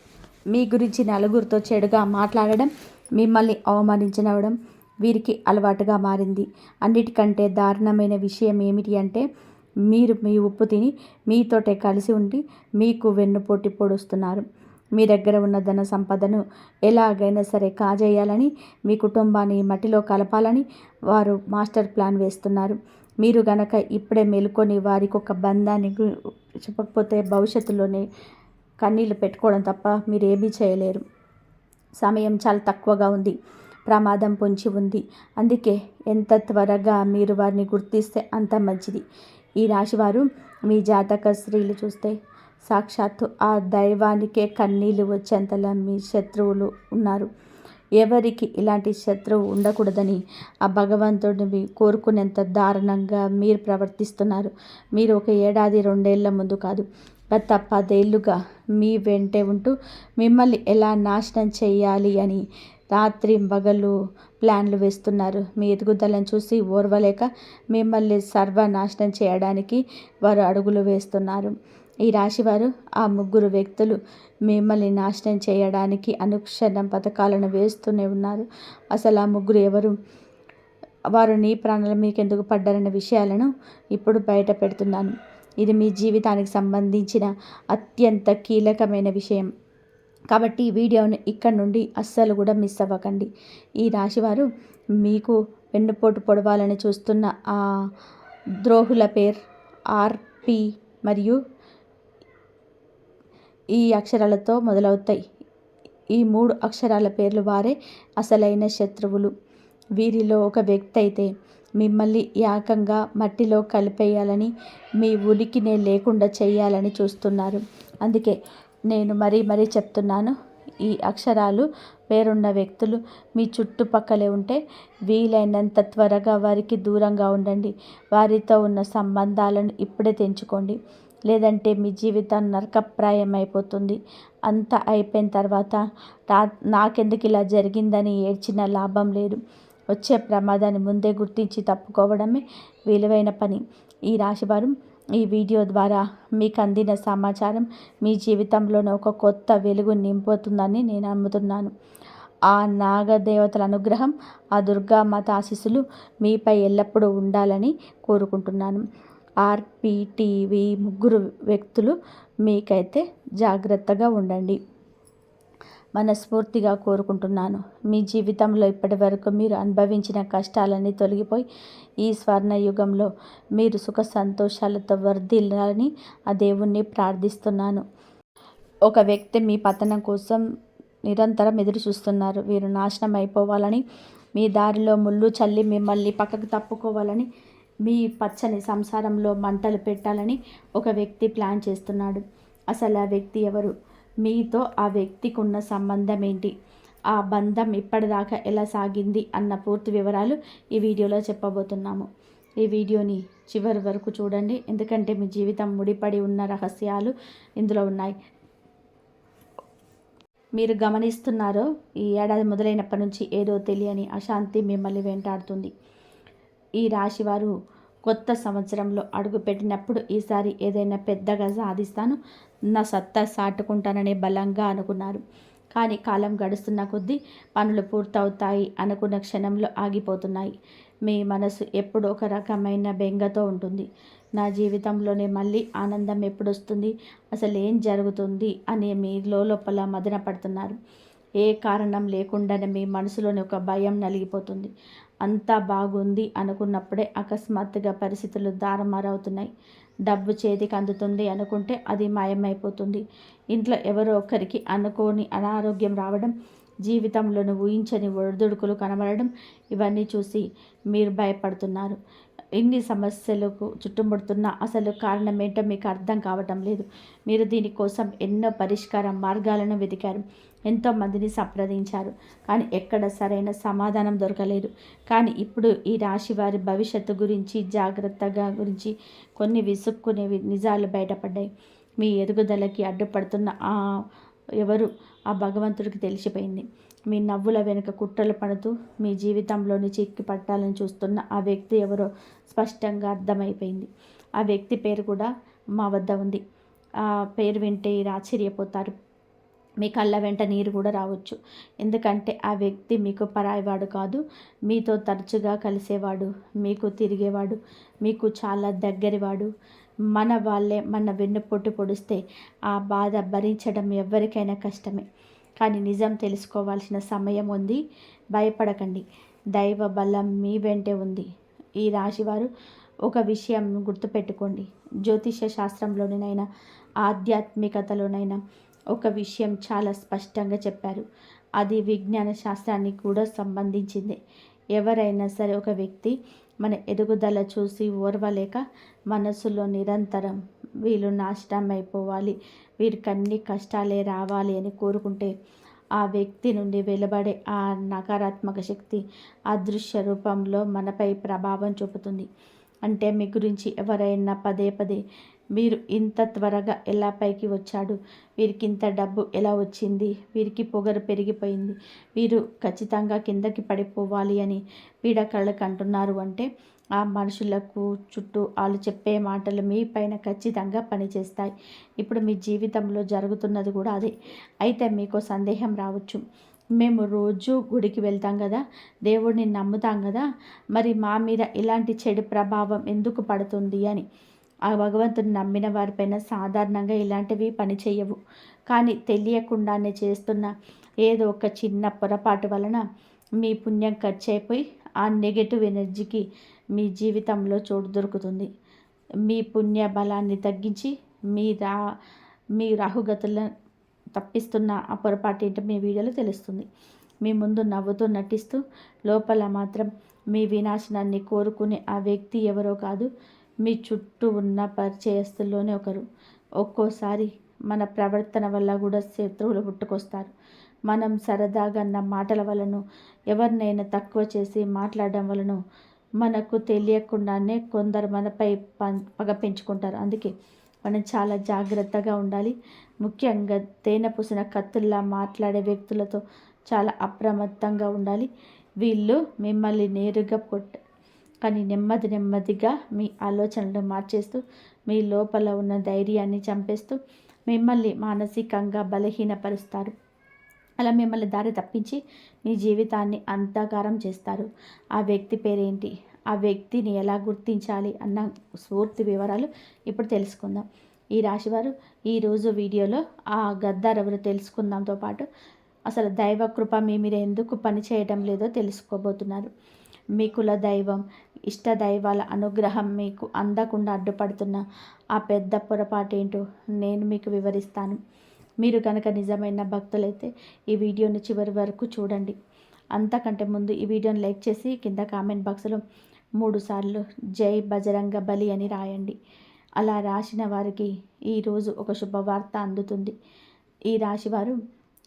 మీ గురించి నలుగురితో చెడుగా మాట్లాడడం, మిమ్మల్ని అవమానించడం వీరికి అలవాటుగా మారింది. అన్నిటికంటే దారుణమైన విషయం ఏమిటి అంటే, మీరు మీ ఉప్పు తిని మీతోటే కలిసి ఉండి మీకు వెన్నుపోటు పొడుస్తున్నారు. మీ దగ్గర ఉన్న ధన సంపదను ఎలాగైనా సరే కాజేయాలని, మీ కుటుంబాన్ని మట్టిలో కలపాలని వారు మాస్టర్ ప్లాన్ వేస్తున్నారు. మీరు గనక ఇప్పుడే మేలుకొని వారికి ఒక బంధాన్ని చెప్పకపోతే భవిష్యత్తులోనే కన్నీళ్లు పెట్టుకోవడం తప్ప మీరేమీ చేయలేరు. సమయం చాలా తక్కువగా ఉంది. ప్రమాదం పొంచి ఉంది. అందుకే ఎంత త్వరగా మీరు వారిని గుర్తిస్తే అంత మంచిది. ఈ రాశివారు మీ జాతక స్త్రీలు చూస్తే సాక్షాత్తు ఆ దైవానికే కన్నీళ్ళు వచ్చేంతలా మీ శత్రువులు ఉన్నారు. ఎవరికి ఇలాంటి శత్రువు ఉండకూడదని ఆ భగవంతుడిని కోరుకునేంత దారుణంగా మీరు ప్రవర్తిస్తున్నారు. మీరు ఒక ఏడాది 2 ఏళ్ల ముందు కాదు, గత 10 ఏళ్లుగా మీ వెంటే ఉంటూ మిమ్మల్ని ఎలా నాశనం చేయాలి అని రాత్రింబగళ్ళు ప్లాన్లు వేస్తున్నారు. మీ ఎదుగుదలను చూసి ఓర్వలేక మిమ్మల్ని సర్వనాశనం చేయడానికి వారు అడుగులు వేస్తున్నారు. ఈ రాశివారు ఆ ముగ్గురు వ్యక్తులు మిమ్మల్ని నాశనం చేయడానికి అనుక్షణం పథకాలను వేస్తూనే ఉన్నారు. అసలు ఆ ముగ్గురు ఎవరు, వారు నీ ప్రాణాల మీకు ఎందుకు పడ్డారనే విషయాలను ఇప్పుడు బయట పెడుతున్నాను. ఇది మీ జీవితానికి సంబంధించిన అత్యంత కీలకమైన విషయం. కాబట్టి ఈ వీడియోని ఇక్కడి నుండి అస్సలు కూడా మిస్ అవ్వకండి. ఈ రాశివారు మీకు వెన్నుపోటు పొడవాలని చూస్తున్న ఆ ద్రోహుల పేరు ఆర్పి మరియు ఈ అక్షరాలతో మొదలవుతాయి. ఈ 3 అక్షరాల పేర్లు వారే అసలైన శత్రువులు. వీరిలో ఒక వ్యక్తి అయితే మిమ్మల్ని ఏకంగా మట్టిలో కలిపేయాలని, మీ ఉనికినే లేకుండా చేయాలని చూస్తున్నారు. అందుకే నేను మరీ చెప్తున్నాను, ఈ అక్షరాలు పేరున్న వ్యక్తులు మీ చుట్టుపక్కలే ఉంటే వీలైనంత త్వరగా వారికి దూరంగా ఉండండి. వారితో ఉన్న సంబంధాలను ఇప్పుడే తెంచుకోండి. లేదంటే మీ జీవితం నరకప్రాయం అయిపోతుంది. అంతా అయిపోయిన తర్వాత నాకెందుకు ఇలా జరిగిందని ఏడ్చిన లాభం లేదు. వచ్చే ప్రమాదాన్ని ముందే గుర్తించి తప్పుకోవడమే విలువైన పని. ఈ రాశివారు ఈ వీడియో ద్వారా మీకు అందిన సమాచారం మీ జీవితంలోనే ఒక కొత్త వెలుగు నింపుతుందని నేను నమ్ముతున్నాను. ఆ నాగదేవతల అనుగ్రహం, ఆ దుర్గామాత ఆశీస్సులు మీపై ఎల్లప్పుడూ ఉండాలని కోరుకుంటున్నాను. ఆర్‌పీటీవీ ముగ్గురు వ్యక్తులు మీకైతే జాగ్రత్తగా ఉండండి మనస్ఫూర్తిగా కోరుకుంటున్నాను. మీ జీవితంలో ఇప్పటి వరకు మీరు అనుభవించిన కష్టాలన్నీ తొలగిపోయి ఈ స్వర్ణయుగంలో మీరు సుఖ సంతోషాలతో వర్ధిల్లాలని ఆ దేవుణ్ణి ప్రార్థిస్తున్నాను. ఒక వ్యక్తి మీ పతనం కోసం నిరంతరం ఎదురు చూస్తున్నారు. వీరు నాశనం అయిపోవాలని, మీ దారిలో ముళ్ళు చల్లి మిమ్మల్ని పక్కకు తప్పుకోవాలని, మీ పచ్చని సంసారంలో మంటలు పెట్టాలని ఒక వ్యక్తి ప్లాన్ చేస్తున్నాడు. అసలు ఆ వ్యక్తి ఎవరు? మీతో ఆ వ్యక్తికి ఉన్న సంబంధం ఏంటి? ఆ బంధం ఇప్పటిదాకా ఎలా సాగింది అన్న పూర్తి వివరాలు ఈ వీడియోలో చెప్పబోతున్నాము. ఈ వీడియోని చివరి వరకు చూడండి, ఎందుకంటే మీ జీవితం ముడిపడి ఉన్న రహస్యాలు ఇందులో ఉన్నాయి. మీరు గమనిస్తున్నారో, ఈ ఏడాది మొదలైనప్పటి నుంచి ఏదో తెలియని అశాంతి మిమ్మల్ని వెంటాడుతుంది. ఈ రాశివారు కొత్త సంవత్సరంలో అడుగుపెట్టినప్పుడు ఈసారి ఏదైనా పెద్దగా సాధిస్తాను, నా సత్తా సాటుకుంటానని బలంగా అనుకున్నారు. కానీ కాలం గడుస్తున్న కొద్దీ పనులు పూర్తవుతాయి అనుకున్న క్షణంలో ఆగిపోతున్నాయి. మీ మనసు ఎప్పుడు ఒక రకమైన బెంగతో ఉంటుంది. నా జీవితంలోనే మళ్ళీ ఆనందం ఎప్పుడొస్తుంది, అసలు ఏం జరుగుతుంది అని మీ లోపల మదన పడుతున్నారు. ఏ కారణం లేకుండానే మీ మనసులోని ఒక భయం నలిగిపోతుంది. అంతా బాగుంది అనుకున్నప్పుడే అకస్మాత్తుగా పరిస్థితులు తారుమారవుతున్నాయి. డబ్బు చేతికి అందుతుంది అనుకుంటే అది మాయమైపోతుంది. ఇంట్లో ఎవరో ఒకరికి అనుకోని అనారోగ్యం రావడం, జీవితంలోని ఊహించని ఒడిదుడుకులు కనబడడం, ఇవన్నీ చూసి మీరు భయపడుతున్నారు. ఇన్ని సమస్యలకు చుట్టుముడుతున్న అసలు కారణం ఏంటో మీకు అర్థం కావటం లేదు. మీరు దీనికోసం ఎన్నో పరిష్కార మార్గాలను వెతికారు, ఎంతోమందిని సంప్రదించారు, కానీ ఎక్కడ సరైన సమాధానం దొరకలేదు. కానీ ఇప్పుడు ఈ రాశి వారి భవిష్యత్తు గురించి, జాగ్రత్తగా గురించి కొన్ని విసుక్కునేవి నిజాలు బయటపడ్డాయి. మీ ఎదుగుదలకి అడ్డుపడుతున్న ఎవరు ఆ భగవంతుడికి తెలిసిపోయింది. మీ నవ్వుల వెనుక కుట్రలు పడుతూ మీ జీవితంలోని చిక్కి పట్టాలని చూస్తున్న ఆ వ్యక్తి ఎవరో స్పష్టంగా అర్థమైపోయింది. ఆ వ్యక్తి పేరు కూడా మా వద్ద ఉంది. ఆ పేరు వింటే ఆశ్చర్యపోతారు. మీ కళ్ళ వెంట నీరు కూడా రావచ్చు. ఎందుకంటే ఆ వ్యక్తి మీకు పరాయివాడు కాదు, మీతో తరచుగా కలిసేవాడు, మీకు తిరిగేవాడు, మీకు చాలా దగ్గరివాడు. మన వాళ్ళే మన వెన్నుపోటు పొడిస్తే ఆ బాధ భరించడం ఎవరికైనా కష్టమే. కానీ నిజం తెలుసుకోవాల్సిన సమయం ఉంది. భయపడకండి, దైవ బలం మీ వెంటే ఉంది. ఈ రాశివారు ఒక విషయం గుర్తుపెట్టుకోండి. జ్యోతిష శాస్త్రంలోనైనా ఆధ్యాత్మికతలోనైనా ఒక విషయం చాలా స్పష్టంగా చెప్పారు. అది విజ్ఞాన శాస్త్రానికి కూడా సంబంధించింది. ఎవరైనా సరే ఒక వ్యక్తి మన ఎదుగుదల చూసి ఓర్వలేక మనసులో నిరంతరం వీళ్ళు నాశనం అయిపోవాలి, వీరికి అన్ని కష్టాలే రావాలి అని కోరుకుంటే ఆ వ్యక్తి నుండి వెలువడే ఆ నకారాత్మక శక్తి అదృశ్య రూపంలో మనపై ప్రభావం చూపుతుంది. అంటే మీ గురించి ఎవరైనా పదే పదే వీరు ఇంత త్వరగా ఎలా పైకి వచ్చాడు, వీరికి ఇంత డబ్బు ఎలా వచ్చింది, వీరికి పొగరు పెరిగిపోయింది, వీరు ఖచ్చితంగా కిందకి పడిపోవాలి అని పీడకళ్ళకు అంటున్నారు అంటే ఆ మనుషులకు చుట్టూ వాళ్ళు చెప్పే మాటలు మీ పైన ఖచ్చితంగా పనిచేస్తాయి. ఇప్పుడు మీ జీవితంలో జరుగుతున్నది కూడా అదే. అయితే మీకు సందేహం రావచ్చు, మేము రోజు గుడికి వెళ్తాం కదా, దేవుడిని నమ్ముతాం కదా, మరి మా మీద ఇలాంటి చెడు ప్రభావం ఎందుకు పడుతుంది అని. ఆ భగవంతుని నమ్మిన వారిపైన సాధారణంగా ఇలాంటివి పనిచేయవు. కానీ తెలియకుండానే చేస్తున్న ఏదో ఒక చిన్న పొరపాటు వలన మీ పుణ్యం ఖర్చు అయిపోయి ఆ నెగటివ్ ఎనర్జీకి మీ జీవితంలో చోటు దొరుకుతుంది. మీ పుణ్య బలాన్ని తగ్గించి మీ రాహుగతులను తప్పిస్తున్న ఆ పొరపాటు ఏంటో మీ వీడియోలో తెలుస్తుంది. మీ ముందు నవ్వుతూ నటిస్తూ లోపల మాత్రం మీ వినాశనాన్ని కోరుకునే ఆ వ్యక్తి ఎవరో కాదు, మీ చుట్టూ ఉన్న పరిచయస్తుల్లోనే ఒకరు. ఒక్కోసారి మన ప్రవర్తన వల్ల కూడా శత్రువులు పుట్టుకొస్తారు. మనం సరదాగా అన్న మాటల వలన, ఎవరినైనా తక్కువ చేసి మాట్లాడడం వలన మనకు తెలియకుండానే కొందరు మనపై పగ పెంచుకుంటారు. అందుకే మనం చాలా జాగ్రత్తగా ఉండాలి. ముఖ్యంగా తేనె పూసిన కత్తుల్లా మాట్లాడే వ్యక్తులతో చాలా అప్రమత్తంగా ఉండాలి. వీళ్ళు మిమ్మల్ని నేరుగా కానీ నెమ్మది నెమ్మదిగా మీ ఆలోచనలు మార్చేస్తూ మీ లోపల ఉన్న ధైర్యాన్ని చంపేస్తూ మిమ్మల్ని మానసికంగా బలహీనపరుస్తారు. అలా మిమ్మల్ని దారి తప్పించి మీ జీవితాన్ని అంధకారం చేస్తారు. ఆ వ్యక్తి పేరేంటి, ఆ వ్యక్తిని ఎలా గుర్తించాలి అన్న పూర్తి వివరాలు ఇప్పుడు తెలుసుకుందాం. ఈ రాశివారు ఈరోజు వీడియోలో ఆ గద్దార్ ఎవరు తెలుసుకుందాంతో పాటు అసలు దైవ కృప మీ మీద ఎందుకు పనిచేయడం లేదో తెలుసుకోబోతున్నారు. మీ కుల దైవం, ఇష్ట దైవాల అనుగ్రహం మీకు అందకుండా అడ్డుపడుతున్న ఆ పెద్ద పొరపాటేంటో నేను మీకు వివరిస్తాను. మీరు కనుక నిజమైన భక్తులైతే ఈ వీడియోని చివరి వరకు చూడండి. అంతకంటే ముందు ఈ వీడియోని లైక్ చేసి కింద కామెంట్ బాక్స్లో 3 సార్లు జై బజరంగ బలి అని రాయండి. అలా రాసిన వారికి ఈరోజు ఒక శుభవార్త అందుతుంది. ఈ రాశివారు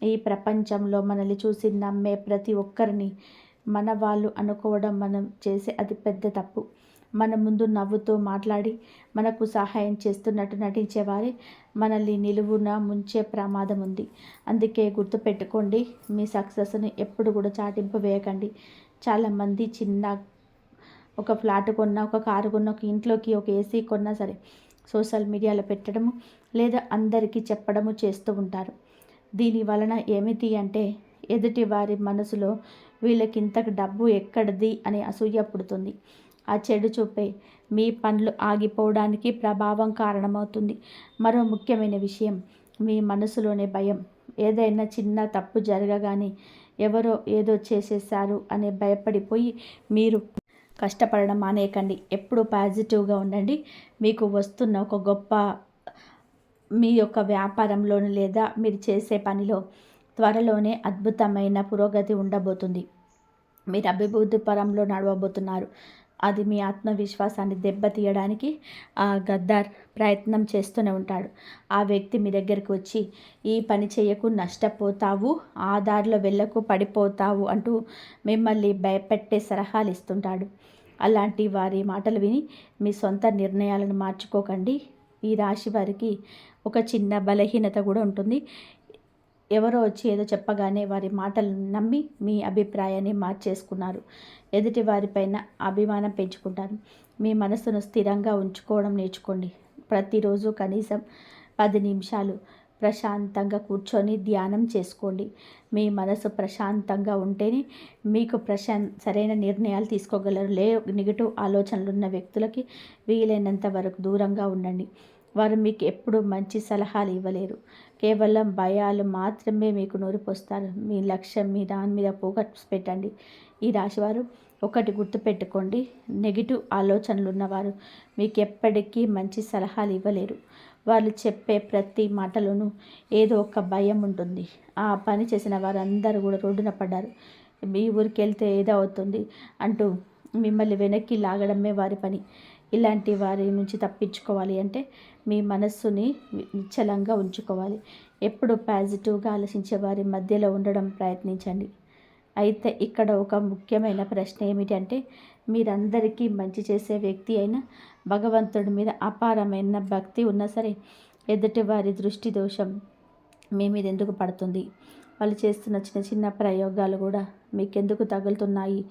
ఈ ప్రపంచంలో మనల్ని చూసి నమ్మే ప్రతి ఒక్కరిని మన వాళ్ళు అనుకోవడం మనం చేసే అతి పెద్ద తప్పు. మన ముందు నవ్వుతూ మాట్లాడి మనకు సహాయం చేస్తున్నట్టు నటించేవారే మనల్ని నిలువున ముంచే ప్రమాదం ఉంది. అందుకే గుర్తుపెట్టుకోండి, మీ సక్సెస్ని ఎప్పుడు కూడా చాటింపు వేయకండి. చాలామంది చిన్న ఒక ఫ్లాట్ కొన్నా, ఒక కారు కొన్నా, ఒక ఇంట్లోకి ఒక ఏసీ కొన్నా సరే సోషల్ మీడియాలో పెట్టడము లేదా అందరికీ చెప్పడము చేస్తూ ఉంటారు. దీని వలన ఏమిటి అంటే ఎదుటి వారి మనసులో వీళ్ళకింతకు డబ్బు ఎక్కడిది అనే అసూయ పుడుతుంది. ఆ చెడు చూపే మీ పనులు ఆగిపోవడానికి ప్రభావం కారణమవుతుంది. మరో ముఖ్యమైన విషయం, మీ మనసులోనే భయం. ఏదైనా చిన్న తప్పు జరగగానే ఎవరో ఏదో చేసేసారు అనే భయపడిపోయి మీరు కష్టపడడం మానేయకండి. ఎప్పుడు పాజిటివ్గా ఉండండి. మీకు వస్తున్న ఒక గొప్ప మీ యొక్క వ్యాపారంలోనూ లేదా మీరు చేసే పనిలో త్వరలోనే అద్భుతమైన పురోగతి ఉండబోతుంది. మీరు అభివృద్ధి పరంలో నడవబోతున్నారు. అది మీ ఆత్మవిశ్వాసాన్ని దెబ్బతీయడానికి ఆ గద్దార్ ప్రయత్నం చేస్తూనే ఉంటాడు. ఆ వ్యక్తి మీ దగ్గరికి వచ్చి ఈ పని చేయకు, నష్టపోతావు, ఆ దారిలో వెళ్ళకు, పడిపోతావు అంటూ మిమ్మల్ని భయపెట్టే సలహాలు ఇస్తుంటాడు. అలాంటి వారి మాటలు విని మీ సొంత నిర్ణయాలను మార్చుకోకండి. ఈ రాశి వారికి ఒక చిన్న బలహీనత కూడా ఉంటుంది. ఎవరో వచ్చి ఏదో చెప్పగానే వారి మాటలను నమ్మి మీ అభిప్రాయాన్ని మార్చేసుకున్నారు. ఎదుటి వారిపైన అభిమానం పెంచుకుంటారు. మీ మనసును స్థిరంగా ఉంచుకోవడం నేర్చుకోండి. ప్రతిరోజు కనీసం 10 నిమిషాలు ప్రశాంతంగా కూర్చొని ధ్యానం చేసుకోండి. మీ మనసు ప్రశాంతంగా ఉంటేనే మీకు సరైన నిర్ణయాలు తీసుకోగలరు. నెగిటివ్ ఆలోచనలు ఉన్న వ్యక్తులకి వీలైనంత వరకు దూరంగా ఉండండి. వారు మీకు ఎప్పుడు మంచి సలహాలు ఇవ్వలేరు. కేవలం భయాలు మాత్రమే మీకు నూరిపోస్తారు. మీ లక్ష్యం మీ దాని మీద ఫోకస్ పెట్టండి. ఈ రాశివారు ఒకటి గుర్తుపెట్టుకోండి, నెగిటివ్ ఆలోచనలు ఉన్నవారు మీకు ఎప్పటికీ మంచి సలహాలు ఇవ్వలేరు. వాళ్ళు చెప్పే ప్రతి మాటలోనూ ఏదో ఒక భయం ఉంటుంది. ఆ పని చేసిన వారందరూ కూడా రోడ్డున పడ్డారు. మీ ఊరికి వెళ్తే ఏదో అవుతుంది అంటూ మిమ్మల్ని వెనక్కి లాగడమే వారి పని. ఇలాంటి వారి నుంచి తప్పించుకోవాలి అంటే మీ మనస్సుని నిశ్చలంగా ఉంచుకోవాలి. ఎప్పుడు పాజిటివ్గా ఆలోచించే వారి మధ్యలో ఉండడం ప్రయత్నించండి. అయితే ఇక్కడ ఒక ముఖ్యమైన ప్రశ్న ఏమిటంటే, మీరందరికీ మంచి చేసే వ్యక్తి అయినా భగవంతుడి మీద అపారమైన భక్తి ఉన్నా సరే ఎదుటి వారి దృష్టి దోషం మీ మీద ఎందుకు పడుతుంది? వాళ్ళు చేస్తున్న చిన్న చిన్న ప్రయోగాలు కూడా మీకెందుకు తగులుతున్నాయి?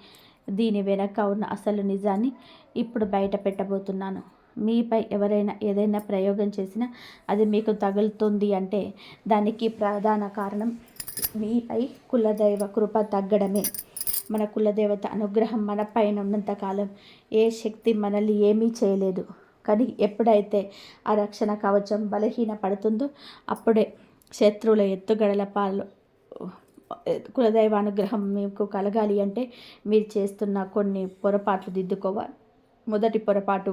దీని వెనక ఉన్న అసలు నిజాన్ని ఇప్పుడు బయట పెట్టబోతున్నాను. మీపై ఎవరైనా ఏదైనా ప్రయోగం చేసినా అది మీకు తగులుతుంది అంటే దానికి ప్రధాన కారణం మీపై కులదైవ కృప తగ్గడమే. మన కులదేవత అనుగ్రహం మన పైన ఉన్నంతకాలం ఏ శక్తి మనల్ని ఏమీ చేయలేదు. కానీ ఎప్పుడైతే ఆ రక్షణ కవచం బలహీన పడుతుందో అప్పుడే శత్రువుల ఎత్తుగడల పాలు. కులదైవానుగ్రహం మీకు కలగాలి అంటే మీరు చేస్తున్న కొన్ని పొరపాట్లు దిద్దుకోవాలి. మొదటి పొరపాటు,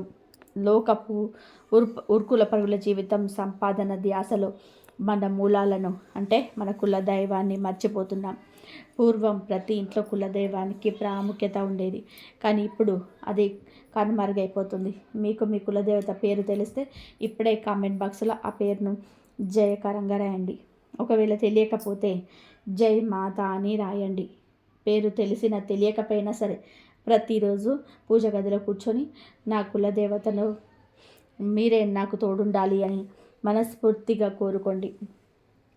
లోకపు ఉర్కుల పరుగుల జీవితం, సంపాదన ధ్యాసలో మన మూలాలను అంటే మన కులదైవాన్ని మర్చిపోతున్నాం. పూర్వం ప్రతి ఇంట్లో కులదైవానికి ప్రాముఖ్యత ఉండేది, కానీ ఇప్పుడు అది కనుమరుగైపోతుంది. మీకు మీ కులదేవత పేరు తెలిస్తే ఇప్పుడే కామెంట్ బాక్స్లో ఆ పేరును జయకరంగా రాయండి. ఒకవేళ తెలియకపోతే జై మాత అని రాయండి. పేరు తెలిసినా తెలియకపోయినా సరే ప్రతిరోజు పూజ గదిలో కూర్చొని నా కులదేవతను మీరే నాకు తోడుండాలి అని మనస్ఫూర్తిగా కోరుకోండి.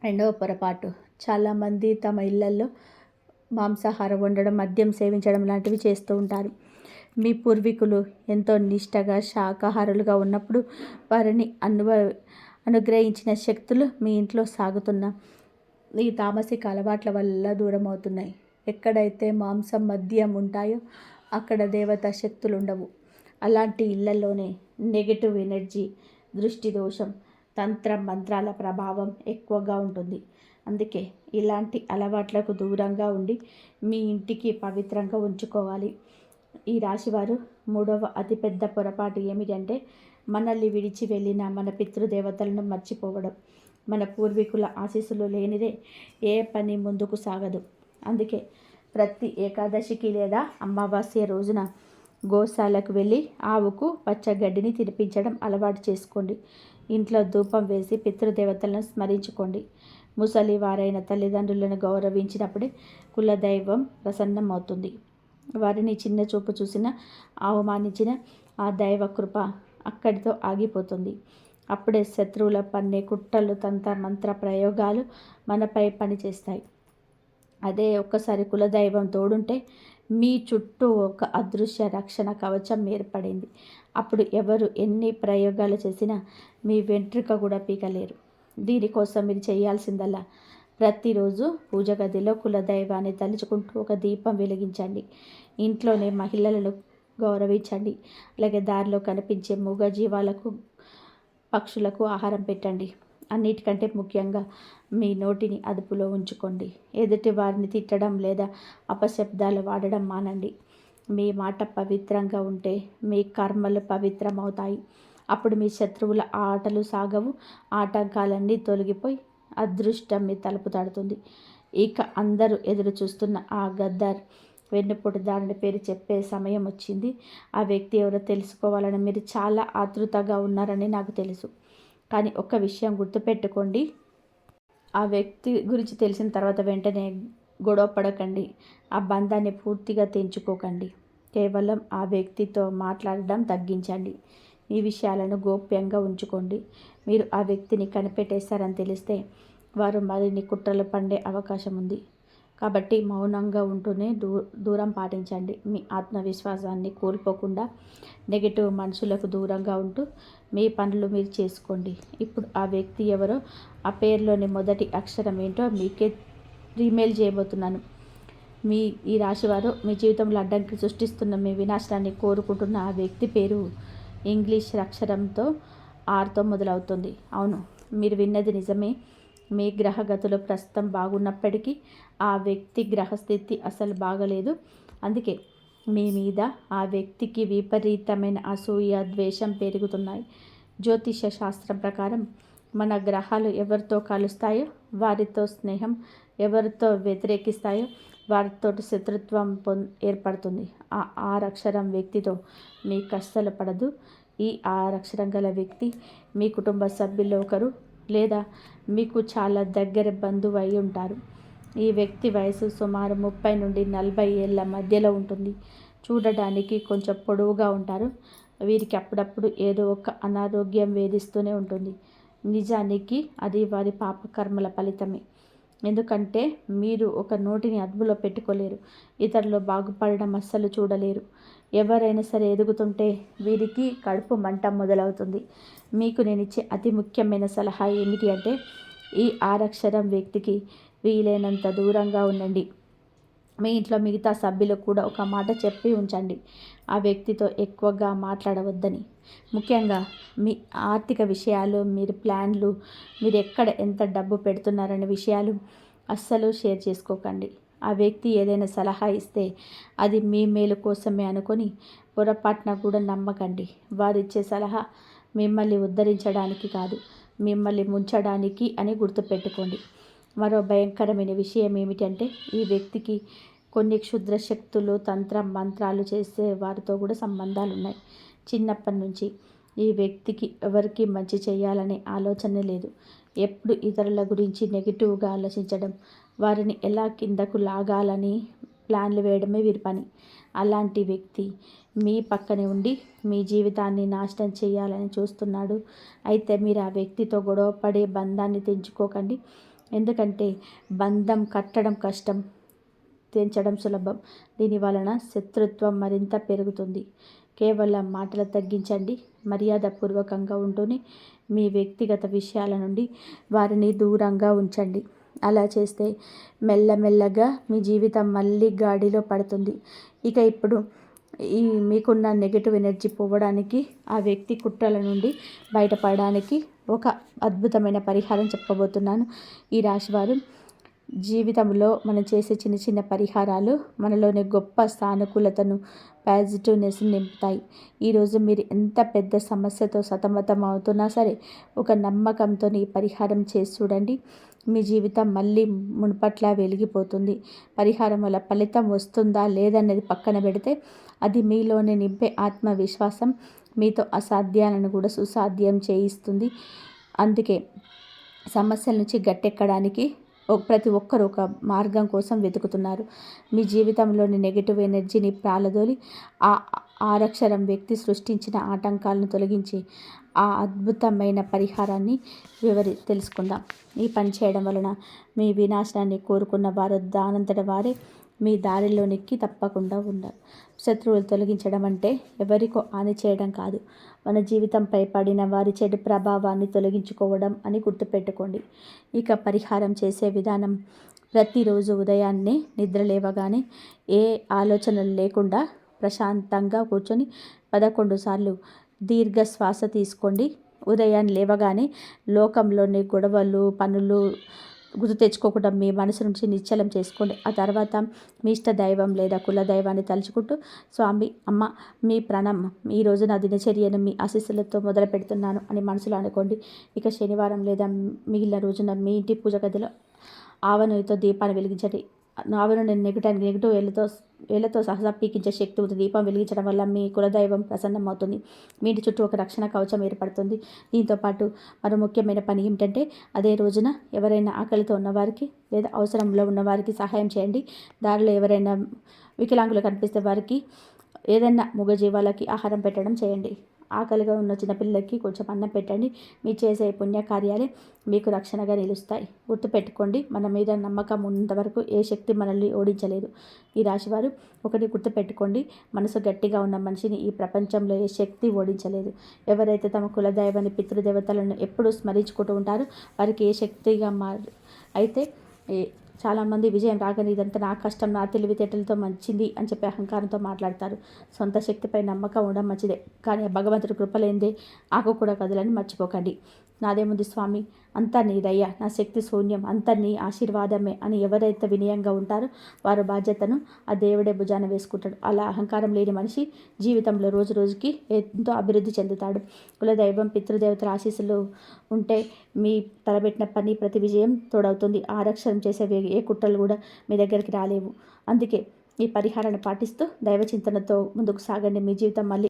రెండవ పొరపాటు, చాలామంది తమ ఇళ్లల్లో మాంసాహారం వండడం, మద్యం సేవించడం లాంటివి చేస్తూ ఉంటారు. మీ పూర్వీకులు ఎంతో నిష్టగా శాకాహారులుగా ఉన్నప్పుడు వారిని అనుగ్రహించిన శక్తులు మీ ఇంట్లో సాగుతున్న ఈ తామసిక అలవాట్ల వల్ల దూరం అవుతున్నాయి. ఎక్కడైతే మాంసం, మద్యం ఉంటాయో అక్కడ దేవతా శక్తులు ఉండవు. అలాంటి ఇళ్లలోనే నెగటివ్ ఎనర్జీ, దృష్టి దోషం, తంత్ర మంత్రాల ప్రభావం ఎక్కువగా ఉంటుంది. అందుకే ఇలాంటి అలవాట్లకు దూరంగా ఉండి మీ ఇంటికి పవిత్రంగా ఉంచుకోవాలి. ఈ రాశివారు మూడవ అతిపెద్ద పొరపాటు ఏమిటంటే మనల్ని విడిచి వెళ్ళిన మన పితృదేవతలను మర్చిపోవడం. మన పూర్వీకుల ఆశీస్సులు లేనిదే ఏ పని ముందుకు సాగదు. అందుకే ప్రతి ఏకాదశికి లేదా అమావాస్య రోజున గోశాలకు వెళ్ళి ఆవుకు పచ్చగడ్డిని తినిపించడం అలవాటు చేసుకోండి. ఇంట్లో ధూపం వేసి పితృదేవతలను స్మరించుకోండి. ముసలి వారైన తల్లిదండ్రులను గౌరవించినప్పుడే కులదైవం ప్రసన్నమవుతుంది. వారిని చిన్న చూపు చూసిన, అవమానించిన ఆ దైవ కృప అక్కడితో ఆగిపోతుంది. అప్పుడే శత్రువుల పన్నే కుట్రలు, తంత్ర మంత్ర ప్రయోగాలు మనపై పనిచేస్తాయి. అదే ఒక్కసారి కులదైవం తోడుంటే మీ చుట్టూ ఒక అదృశ్య రక్షణ కవచం ఏర్పడింది. అప్పుడు ఎవరు ఎన్ని ప్రయోగాలు చేసినా మీ వెంట్రుక కూడా పీకలేరు. దీనికోసం మీరు చేయాల్సిందల్లా ప్రతిరోజు పూజ గదిలో కులదైవాన్ని తలుచుకుంటూ ఒక దీపం వెలిగించండి. ఇంట్లోనే మహిళలను గౌరవించండి. అలాగే దారిలో కనిపించే మూగ జీవాలకు, పక్షులకు ఆహారం పెట్టండి. అన్నిటికంటే ముఖ్యంగా మీ నోటిని అదుపులో ఉంచుకోండి. ఎదుటి వారిని తిట్టడం లేదా అపశబ్దాలు వాడడం మానండి. మీ మాట పవిత్రంగా ఉంటే మీ కర్మలు పవిత్రమవుతాయి. అప్పుడు మీ శత్రువుల ఆటలు సాగవు. ఆటంకాలన్నీ తొలగిపోయి అదృష్టం మీ తలుపు తడుతుంది. ఇక అందరూ ఎదురు చూస్తున్న ఆ గద్దర్ వెన్నుపోటుదారుని పేరు చెప్పే సమయం వచ్చింది. ఆ వ్యక్తి ఎవరో తెలుసుకోవాలని మీరు చాలా ఆతృతగా ఉన్నారని నాకు తెలుసు. కానీ ఒక్క విషయం గుర్తుపెట్టుకోండి, ఆ వ్యక్తి గురించి తెలిసిన తర్వాత వెంటనే గొడవ పడకండి. ఆ బంధాన్ని పూర్తిగా తెంచుకోకండి. కేవలం ఆ వ్యక్తితో మాట్లాడడం తగ్గించండి. ఈ విషయాలను గోప్యంగా ఉంచుకోండి. మీరు ఆ వ్యక్తిని కనిపెట్టేశారని తెలిస్తే వారు మరిన్ని కుట్రలు పండే అవకాశం ఉంది. కాబట్టి మౌనంగా ఉంటూనే దూరం పాటించండి. మీ ఆత్మవిశ్వాసాన్ని కోల్పోకుండా నెగిటివ్ మనుషులకు దూరంగా ఉంటూ మీ పనులు మీరు చేసుకోండి. ఇప్పుడు ఆ వ్యక్తి ఎవరో, ఆ పేరులోని మొదటి అక్షరం ఏంటో మీకే రీమెయిల్ చేయబోతున్నాను. ఈ రాశివారు మీ జీవితంలో అడ్డంకి సృష్టిస్తున్న, మీ వినాశనాన్ని కోరుకుంటున్న ఆ వ్యక్తి పేరు ఇంగ్లీష్ అక్షరంతో ఆర్తో మొదలవుతుంది. అవును, మీరు విన్నది నిజమే. మీ గ్రహగతులు ప్రస్తుతం బాగున్నప్పటికీ ఆ వ్యక్తి గ్రహస్థితి అసలు బాగలేదు. అందుకే మీ మీద ఆ వ్యక్తికి విపరీతమైన అసూయ, ద్వేషం పెరుగుతున్నాయి. జ్యోతిష శాస్త్రం ప్రకారం మన గ్రహాలు ఎవరితో కలుస్తాయో వారితో స్నేహం, ఎవరితో వ్యతిరేకిస్తాయో వారితో శత్రుత్వం ఏర్పడుతుంది. ఆ ఆరక్షరం వ్యక్తితో మీకు అస్సలు పడదు. ఈ ఆరక్షరం గల వ్యక్తి మీ కుటుంబ సభ్యుల్లో ఒకరు లేదా మీకు చాలా దగ్గర బంధువు అయి ఉంటారు. ఈ వ్యక్తి వయసు సుమారు 30 నుండి 40 ఏళ్ల మధ్యలో ఉంటుంది. చూడడానికి కొంచెం పొడవుగా ఉంటారు. వీరికి అప్పుడప్పుడు ఏదో ఒక అనారోగ్యం వేధిస్తూనే ఉంటుంది. నిజానికి అది వారి పాపకర్మల ఫలితమే. ఎందుకంటే మీరు ఒక నోటిని అదుపులో పెట్టుకోలేరు. ఇతరులు బాగుపడడం అస్సలు చూడలేరు. ఎవరైనా సరే ఎదుగుతుంటే వీరికి కడుపు మంట మొదలవుతుంది. మీకు నేను ఇచ్చే అతి ముఖ్యమైన సలహా ఏమిటి అంటే ఈ ఆరక్షరం వ్యక్తికి వీలైనంత దూరంగా ఉండండి. మీ ఇంట్లో మిగతా సభ్యులకు కూడా ఒక మాట చెప్పి ఉంచండి, ఆ వ్యక్తితో ఎక్కువగా మాట్లాడవద్దని. ముఖ్యంగా మీ ఆర్థిక విషయాలు, మీరు ప్లాన్లు, మీరు ఎక్కడ ఎంత డబ్బు పెడుతున్నారనే విషయాలు అస్సలు షేర్ చేసుకోకండి. ఆ వ్యక్తి ఏదైనా సలహా ఇస్తే అది మీ మేలు కోసమే అనుకొని పొరపాటున కూడా నమ్మకండి. వారిచ్చే సలహా మిమ్మల్ని ఉద్ధరించడానికి కాదు, మిమ్మల్ని ముంచడానికి అని గుర్తుపెట్టుకోండి. మరో భయంకరమైన విషయం ఏమిటంటే ఈ వ్యక్తికి కొన్ని క్షుద్ర శక్తులు, తంత్ర మంత్రాలు చేసే వారితో కూడా సంబంధాలు ఉన్నాయి. చిన్నప్పటి నుంచి ఈ వ్యక్తికి ఎవరికి మంచి చేయాలనే ఆలోచనే లేదు. ఎప్పుడు ఇతరుల గురించి నెగిటివ్గా ఆలోచించడం, వారిని ఎలా కిందకు లాగాలని ప్లాన్లు వేయడమే వీరి పని. అలాంటి వ్యక్తి మీ పక్కనే ఉండి మీ జీవితాన్ని నాశనం చేయాలని చూస్తున్నాడు. అయితే మీరు ఆ వ్యక్తితో గొడవ పడే బంధాన్ని తెంచుకోకండి. ఎందుకంటే బంధం కట్టడం కష్టం, తెంచడం సులభం. దీని వలన శత్రుత్వం మరింత పెరుగుతుంది. కేవలం మాటలు తగ్గించండి. మర్యాదపూర్వకంగా ఉంటూనే మీ వ్యక్తిగత విషయాల నుండి వారిని దూరంగా ఉంచండి. అలా చేస్తే మెల్లమెల్లగా మీ జీవితం మళ్ళీ గాడిలో పడుతుంది. ఇప్పుడు మీకున్న నెగటివ్ ఎనర్జీ పోవడానికి, ఆ వ్యక్తి కుట్రల నుండి బయటపడడానికి ఒక అద్భుతమైన పరిహారం చెప్పబోతున్నాను. ఈ రాశివారు జీవితంలో మనం చేసే చిన్న చిన్న పరిహారాలు మనలోని గొప్ప సానుకూలతను, పాజిటివ్నెస్ని నింపుతాయి. ఈరోజు మీరు ఎంత పెద్ద సమస్యతో సతమతం అవుతున్నా సరే, ఒక నమ్మకంతో ఈ పరిహారం చేసి చూడండి. మీ జీవితం మళ్ళీ మునుపట్లా వెలిగిపోతుంది. పరిహారం వల్ల ఫలితం వస్తుందా లేదనేది పక్కన పెడితే, అది మీలోనే నింపే ఆత్మవిశ్వాసం మీతో అసాధ్యాలను కూడా సుసాధ్యం చేయిస్తుంది. అందుకే సమస్యల నుంచి గట్టెక్కడానికి ప్రతి ఒక్కరు ఒక మార్గం కోసం వెతుకుతున్నారు. మీ జీవితంలోని నెగిటివ్ ఎనర్జీని ప్రాలదోలి ఆ ఆరక్షరం వ్యక్తి సృష్టించిన ఆటంకాలను తొలగించి ఆ అద్భుతమైన పరిహారాన్ని తెలుసుకుందాం. ఈ పని చేయడం వలన మీ వినాశనాన్ని కోరుకున్న వారు దానంతట వారే మీ దారిలోనికి తప్పకుండా ఉన్నారు. శత్రువులు తొలగించడం అంటే ఎవరికో హాని చేయడం కాదు, మన జీవితంపై పడిన వారి చెడు ప్రభావాన్ని తొలగించుకోవడం అని గుర్తుపెట్టుకోండి. పరిహారం చేసే విధానం: ప్రతిరోజు ఉదయాన్నే నిద్ర లేవగానే ఏ ఆలోచనలు లేకుండా ప్రశాంతంగా కూర్చొని 11 సార్లు దీర్ఘ శ్వాస తీసుకోండి. ఉదయాన్నే లేవగానే లోకంలోని గొడవలు, పనులు గుర్తు తెచ్చుకోకుండా మీ మనసు నుంచి నిశ్చలం చేసుకోండి. ఆ తర్వాత మీ ఇష్ట దైవం లేదా కుల దైవాన్ని తలుచుకుంటూ, స్వామి, అమ్మ, మీ ప్రణామం, ఈరోజు నా దినచర్యను మీ ఆశీస్సులతో మొదలు పెడుతున్నాను అని మనసులో అనుకోండి. శనివారం లేదా మిగిలిన రోజున మీ ఇంటి పూజ గదిలో ఆవనూనెతో దీపాన్ని వెలిగించండి. ఆవనూనె నెగిటివ్ వేళ్లతో సహా పీకించే శక్తి ఉంది. దీపం వెలిగించడం వల్ల మీ కులదైవం ప్రసన్నమవుతుంది. మీ ఇంటి చుట్టూ ఒక రక్షణ కవచం ఏర్పడుతుంది. దీంతోపాటు మరో ముఖ్యమైన పని ఏమిటంటే, అదే రోజున ఎవరైనా ఆకలితో ఉన్నవారికి లేదా అవసరంలో ఉన్నవారికి సహాయం చేయండి. దారిలో ఎవరైనా వికలాంగులు కనిపిస్తే వారికి ఏదైనా మూగజీవాలకి ఆహారం పెట్టడం చేయండి. ఆకలిగా ఉన్న చిన్నపిల్లలకి కొంచెం అన్నం పెట్టండి. మీ చేసే పుణ్యకార్యాలే మీకు రక్షణగా నిలుస్తాయి. గుర్తుపెట్టుకోండి, మన మీద నమ్మకం ఉన్నంతవరకు ఏ శక్తి మనల్ని ఓడించలేదు. ఈ రాశివారు ఒకటి గుర్తుపెట్టుకోండి: మనసు గట్టిగా ఉన్న మనిషిని ఈ ప్రపంచంలో ఏ శక్తి ఓడించలేదు. ఎవరైతే తమ కులదైవాన్ని, పితృదేవతలను ఎప్పుడూ స్మరించుకుంటూ ఉంటారో వారికి ఏ శక్తిగా అయితే చాలామంది విజయం రాగానే ఇదంతా నా కష్టం, నా తెలివితేటలతో మంచింది అని చెప్పి అహంకారంతో మాట్లాడతారు. సొంత శక్తిపై నమ్మకం ఉండడం మంచిదే, కానీ భగవంతుడి కృపలేందే ఆకు కూడా కదలని మర్చిపోకండి. నాదేముంది స్వామి, అంతా నీదయ్యా, నా శక్తి శూన్యం, అంతా నీ ఆశీర్వాదమే అని ఎవరైతే వినయంగా ఉంటారో వారి బాధ్యతను ఆ దేవుడే భుజాన వేసుకుంటాడు. అలా అహంకారం లేని మనిషి జీవితంలో రోజు రోజుకి ఎంతో అభివృద్ధి చెందుతాడు. కులదైవం, పితృదేవతల ఆశీస్సులు ఉంటే మీ తలబెట్టిన పని ప్రతి విజయం తోడవుతుంది. ఆరక్షణం చేసే ఏ కుట్రలు కూడా మీ దగ్గరికి రాలేవు. అందుకే ఈ పరిహారాన్ని పాటిస్తూ దైవ చింతనతో ముందుకు సాగండి. మీ జీవితం మళ్ళీ